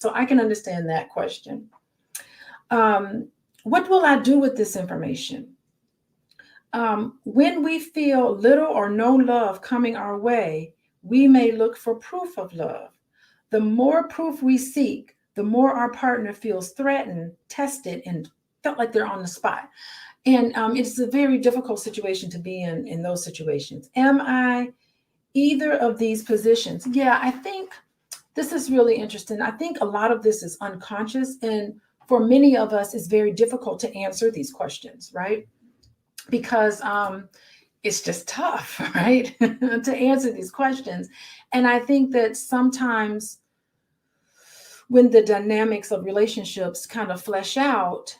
So I can understand that question. What will I do with this information? When we feel little or no love coming our way, we may look for proof of love. The more proof we seek, the more our partner feels threatened, tested, and felt like they're on the spot. And it's a very difficult situation to be in those situations. Am I either of these positions? Yeah, I think this is really interesting. I think a lot of this is unconscious. And for many of us, it's very difficult to answer these questions, right? Because it's just tough, right? to answer these questions. And I think that sometimes when the dynamics of relationships kind of flesh out,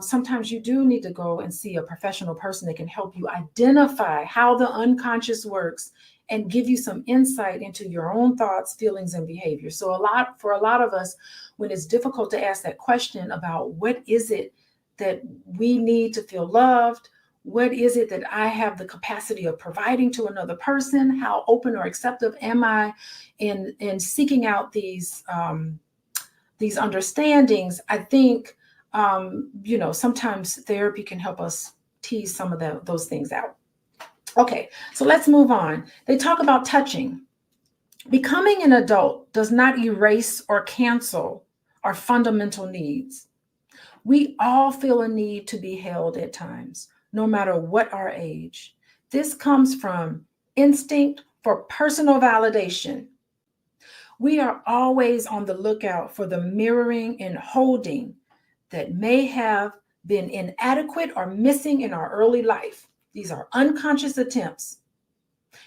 sometimes you do need to go and see a professional person that can help you identify how the unconscious works and give you some insight into your own thoughts, feelings, and behavior. So for a lot of us, when it's difficult to ask that question about what is it that we need to feel loved, what is it that I have the capacity of providing to another person, how open or acceptive am I in seeking out these understandings, I think, sometimes therapy can help us tease some of those things out. Okay, so let's move on. They talk about touching. Becoming an adult does not erase or cancel our fundamental needs. We all feel a need to be held at times, no matter what our age. This comes from instinct for personal validation. We are always on the lookout for the mirroring and holding that may have been inadequate or missing in our early life. These are unconscious attempts.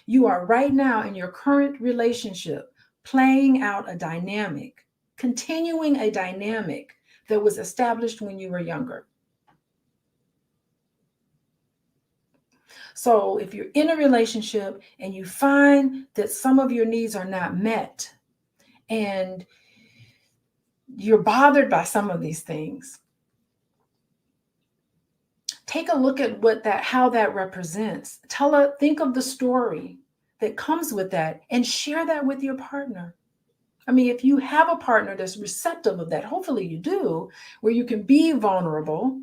You are right now in your current relationship playing out a dynamic, continuing a dynamic that was established when you were younger. So if you're in a relationship and you find that some of your needs are not met and you're bothered by some of these things, take a look at how that represents. Think of the story that comes with that and share that with your partner. I mean, if you have a partner that's receptive of that, hopefully you do, where you can be vulnerable,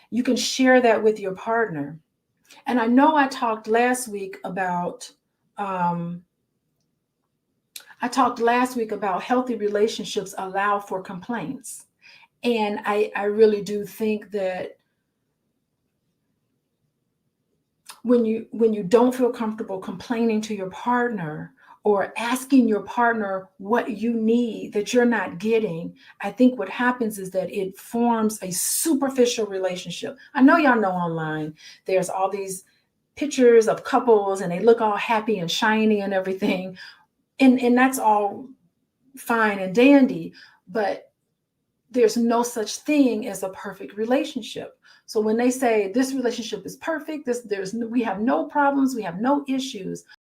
you can share that with your partner. And I know I talked last week about healthy relationships allow for complaints. And I really do think that when you don't feel comfortable complaining to your partner or asking your partner what you need that you're not getting, I think what happens is that it forms a superficial relationship. I know y'all know online, there's all these pictures of couples and they look all happy and shiny and everything. And that's all fine and dandy, but there's no such thing as a perfect relationship. So when they say this relationship is perfect, we have no problems, we have no issues,